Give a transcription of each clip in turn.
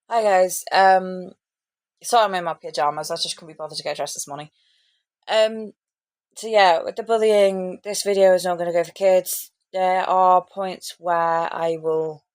Hi guys. Sorry I'm in my pajamas. I just couldn't be bothered to get dressed this morning. Um, so yeah, with the bullying, this video is not going to go for kids. There are points where I will.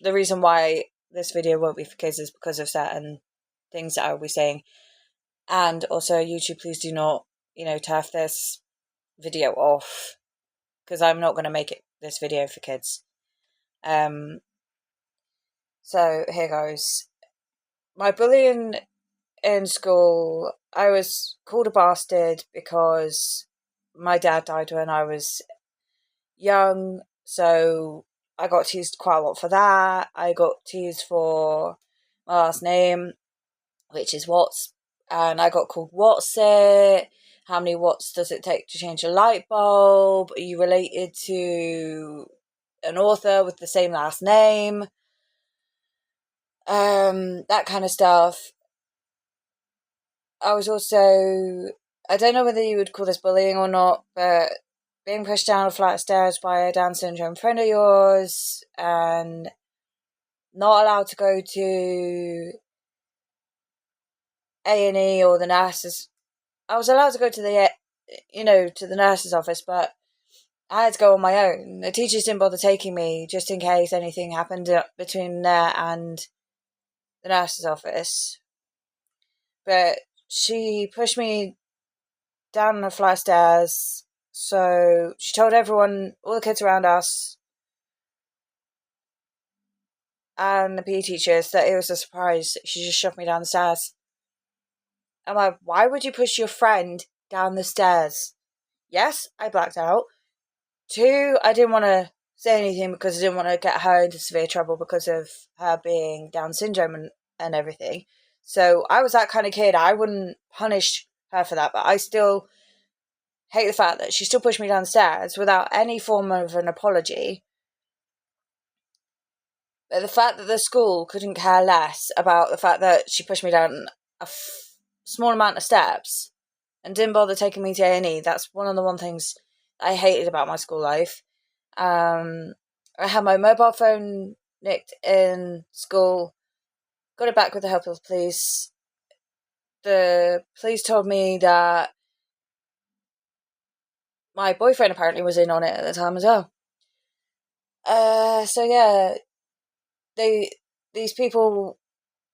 The reason why this video won't be for kids is because of certain things that I will be saying, and also YouTube, please do not, turf this video off because I'm not going to make this video for kids. Um, so here goes. My bullying in school, I was called a bastard because my dad died when I was young, so I got teased quite a lot for that. I got teased for my last name, which is Watts, and I got called What's it? How many watts does it take to change a light bulb? Are you related to an author with the same last name? That kind of stuff. I was also, I don't know whether you would call this bullying or not, but being pushed down a flight of stairs by a Down syndrome friend of yours and not allowed to go to A&E or the nurses. I was allowed to go to the nurse's office, but I had to go on my own. The teachers didn't bother taking me just in case anything happened between there and the nurse's office. But she pushed me down the flight of stairs. So she told everyone, all the kids around us, and the PE teachers that it was a surprise. She just shoved me down the stairs. I'm like, why would you push your friend down the stairs? Yes, I blacked out. Two, I didn't want to say anything because I didn't want to get her into severe trouble because of her being Down syndrome and everything. So I was that kind of kid. I wouldn't punish her for that, but I still hate the fact that she still pushed me downstairs without any form of an apology. But the fact that the school couldn't care less about the fact that she pushed me down a small amount of steps and didn't bother taking me to A&E, that's one of the things I hated about my school life. I had my mobile phone nicked in school, got it back with the help of the police. The police told me that my boyfriend apparently was in on it at the time as well. So yeah, these people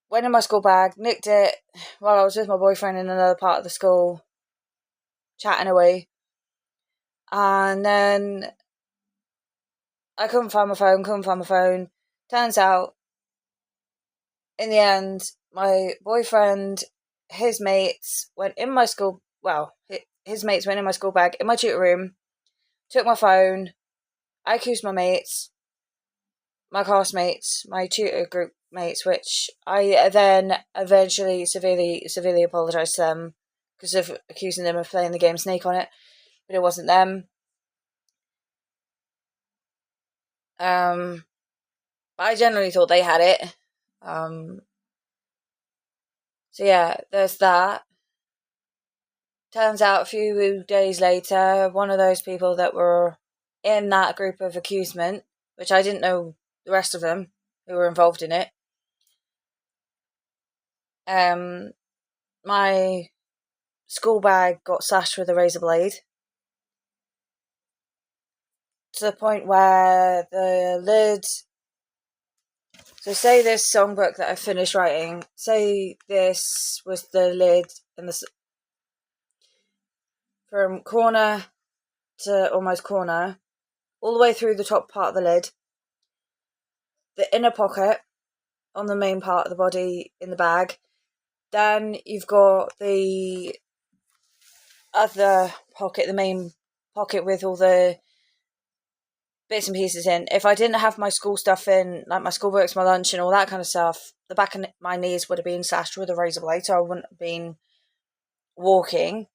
went in my school bag, nicked it while I was with my boyfriend in another part of the school, chatting away. And then I couldn't find my phone. Turns out, in the end, my boyfriend, his mates went in my school, his mates went in my school bag in my tutor room, took my phone. I accused my mates, my classmates, my tutor group mates, which I then eventually severely apologised to them because of accusing them of playing the game Snake on it, but it wasn't them. I generally thought they had it. So yeah, there's that. Turns out a few days later, one of those people that were in that group of accusement, which I didn't know the rest of them who were involved in it, my school bag got slashed with a razor blade to the point where the lid. So, say this songbook that I finished writing, say this was the lid and from corner to almost corner, all the way through the top part of the lid, the inner pocket on the main part of the body in the bag. Then you've got the other pocket, the main pocket with all the bits and pieces in. If I didn't have my school stuff in, like my school books, my lunch, and all that kind of stuff, the back of my knees would have been slashed with a razor blade, so I wouldn't have been walking.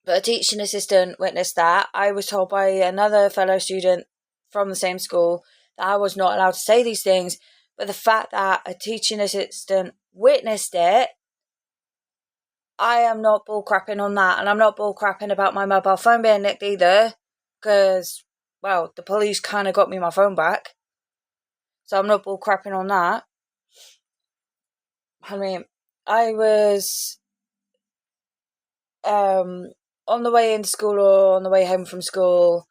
But a teaching assistant witnessed that. I was told by another fellow student from the same school that I was not allowed to say these things, but the fact that a teaching assistant witnessed it, I am not bullcrapping on that, and I'm not bullcrapping about my mobile phone being nicked either, because, well, the police kind of got me my phone back. so I'm not bull crapping on that. I mean, I was on the way into school or on the way home from school,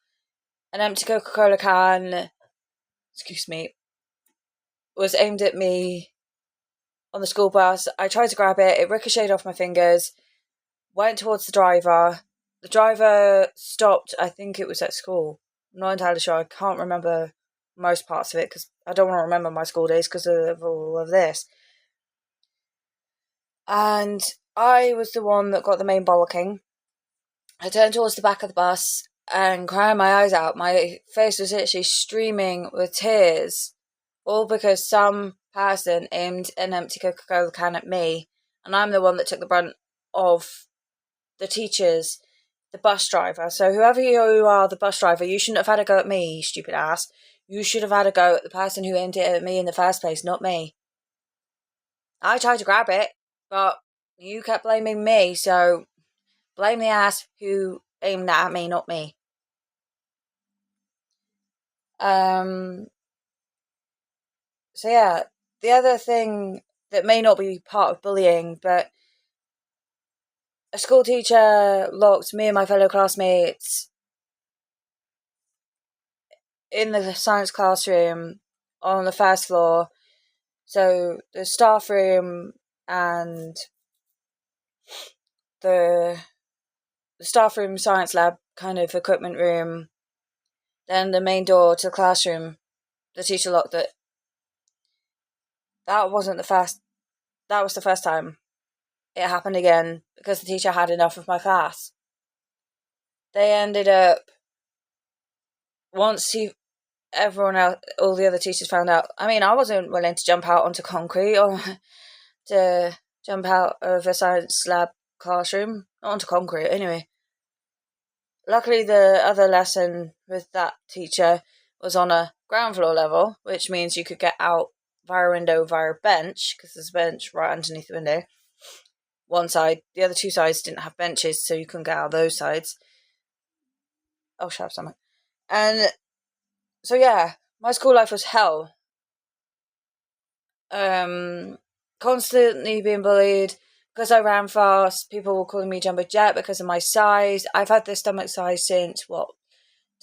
an empty Coca-Cola can, excuse me, was aimed at me on the school bus. I tried to grab it, it ricocheted off my fingers, went towards the driver. The driver stopped, I think it was at school. I'm not entirely sure, I can't remember most parts of it because I don't want to remember my school days because of all of this. And I was the one that got the main bollocking. I turned towards the back of the bus and crying my eyes out. My face was literally streaming with tears, all because some person aimed an empty Coca-Cola can at me, and I'm the one that took the brunt of the teachers, the bus driver. So whoever you are, the bus driver, you shouldn't have had a go at me, you stupid ass. You should have had a go at the person who aimed it at me in the first place, not me. I tried to grab it, but you kept blaming me, so blame the ass who aimed that at me, not me. So yeah, the other thing that may not be part of bullying, but a school teacher locked me and my fellow classmates in the science classroom on the first floor. So the staff room and the staff room, science lab, kind of equipment room, then the main door to the classroom, the teacher locked it. That was the first time. It happened again because the teacher had enough of my class. They ended up, once everyone else, all the other teachers found out. I mean, I wasn't willing to jump out onto concrete or to jump out of a science lab classroom, not onto concrete anyway. Luckily, the other lesson with that teacher was on a ground floor level, which means you could get out via a window via a bench, because there's a bench right underneath the window. One side, the other two sides didn't have benches, so you couldn't get out of those sides. Oh, shut up, something. And so yeah, my school life was hell. Constantly being bullied because I ran fast. People were calling me Jumbo Jet because of my size. I've had this stomach size since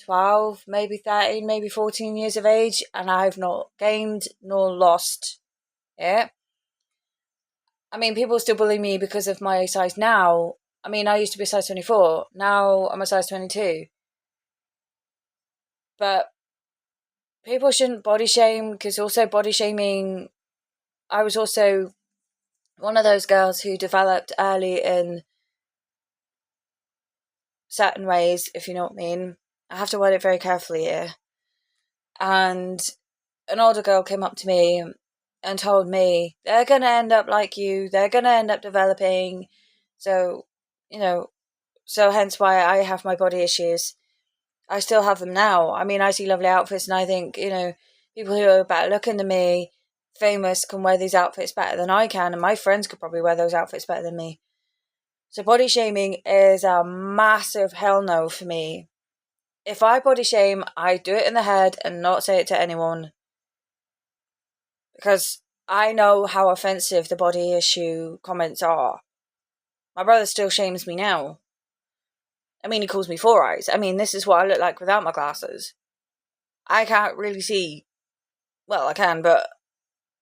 12, maybe 13, maybe 14 years of age, and I've not gained nor lost it. I mean, people still bully me because of my size now. I mean, I used to be a size 24. Now I'm a size 22. But people shouldn't body shame, because also body shaming, I was also one of those girls who developed early in certain ways, if you know what I mean. I have to word it very carefully here. And an older girl came up to me and told me, they're going to end up like you, they're going to end up developing. So, so hence why I have my body issues. I still have them now. I mean, I see lovely outfits and I think, people who are better looking than me, famous, can wear these outfits better than I can, and my friends could probably wear those outfits better than me. So body shaming is a massive hell no for me. If I body shame, I do it in the head and not say it to anyone. Because I know how offensive the body issue comments are. My brother still shames me now. I mean, he calls me Four Eyes. I mean, this is what I look like without my glasses. I can't really see. Well, I can, but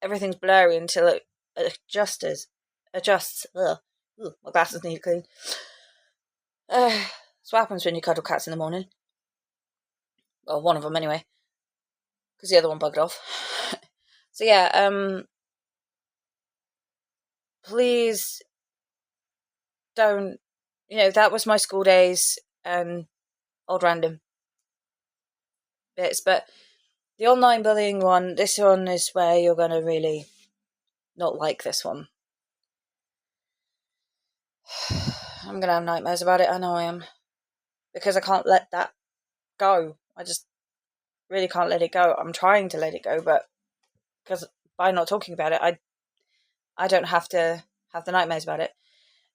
everything's blurry until it adjusts. Ugh. My glasses need clean. That's what happens when you cuddle cats in the morning. Well, one of them anyway, because the other one bugged off. So yeah, please don't. That was my school days. Old random bits, but the online bullying one, this one is where you're gonna really not like this one. I'm gonna have nightmares about it. I know I am, because I can't let that go. I just really can't let it go. I'm trying to let it go, but because by not talking about it, I don't have to have the nightmares about it.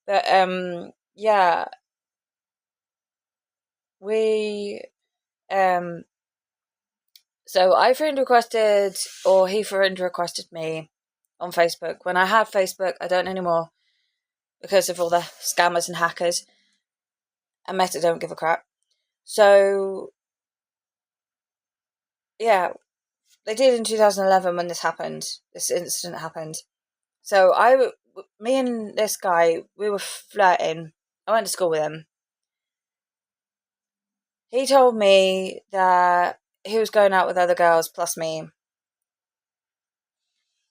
But yeah, we So I friend requested, or he friend requested me on Facebook. When I had Facebook, I don't anymore because of all the scammers and hackers. And Meta don't give a crap. So, yeah, they did in 2011 when this happened. This incident happened. So me and this guy, we were flirting. I went to school with him. He told me that he was going out with other girls plus me.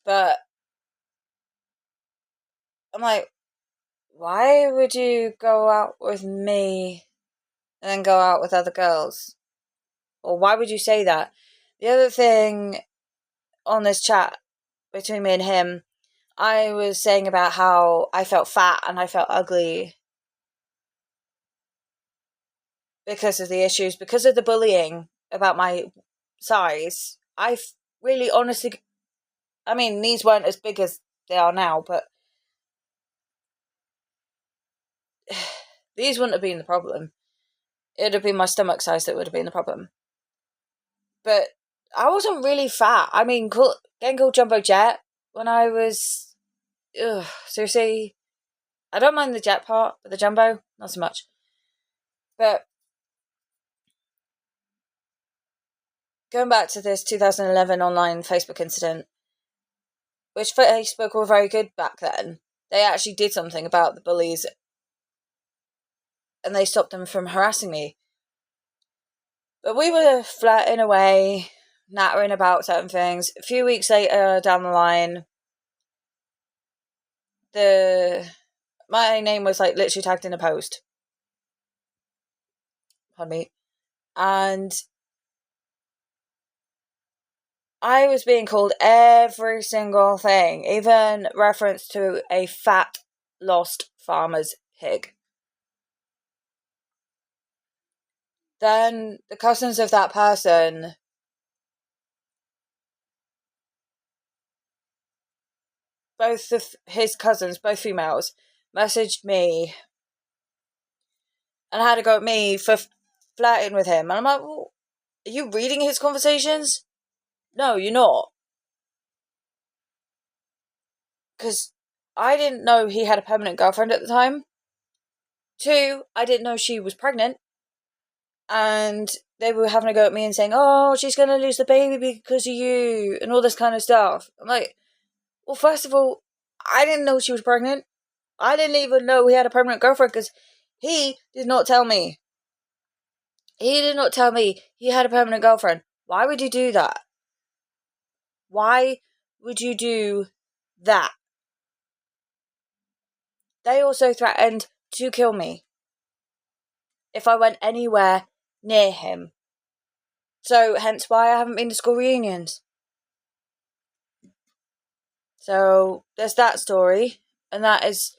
But I'm like, why would you go out with me and then go out with other girls? Or why would you say that? The other thing on this chat between me and him, I was saying about how I felt fat and I felt ugly because of the issues, because of the bullying about my size. I really honestly, I mean, these weren't as big as they are now, but these wouldn't have been the problem. It would have been my stomach size that would have been the problem. But I wasn't really fat. I mean, getting called Jumbo Jet when I was... seriously, I don't mind the jet part, but the Jumbo, not so much. But going back to this 2011 online Facebook incident, which Facebook were very good back then. They actually did something about the bullies and they stopped them from harassing me. But we were flirting away, nattering about certain things. A few weeks later down the line, my name was like literally tagged in a post. Pardon me. And I was being called every single thing, even reference to a fat, lost farmer's pig. Then the cousins of that person, both of his cousins, both females, messaged me and had to go at me for flirting with him. And I'm like, well, are you reading his conversations? No, you're not. Because I didn't know he had a permanent girlfriend at the time. 2, I didn't know she was pregnant. And they were having a go at me and saying, oh, she's going to lose the baby because of you, and all this kind of stuff. I'm like, well, first of all, I didn't know she was pregnant. I didn't even know he had a permanent girlfriend because he did not tell me. He did not tell me he had a permanent girlfriend. Why would you do that? Why would you do that? They also threatened to kill me if I went anywhere near him. So, hence why I haven't been to school reunions. So, there's that story. And that is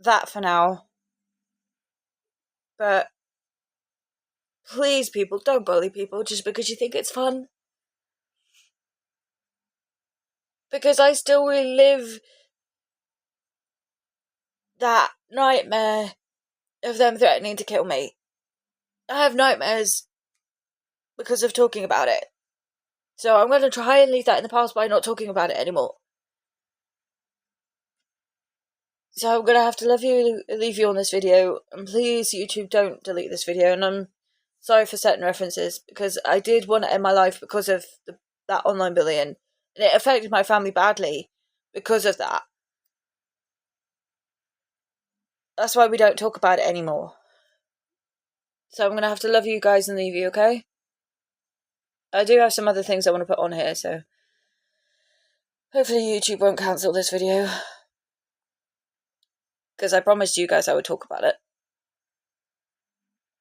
that for now. But please, people, don't bully people just because you think it's fun. Because I still relive that nightmare of them threatening to kill me. I have nightmares because of talking about it. So I'm going to try and leave that in the past by not talking about it anymore. So I'm going to have to leave you on this video. And please, YouTube, don't delete this video. And I'm sorry for certain references, because I did want to end my life because of that online bullying. And it affected my family badly because of that. That's why we don't talk about it anymore. So I'm going to have to love you guys and leave you, okay? I do have some other things I want to put on here, so hopefully YouTube won't cancel this video. Because I promised you guys I would talk about it.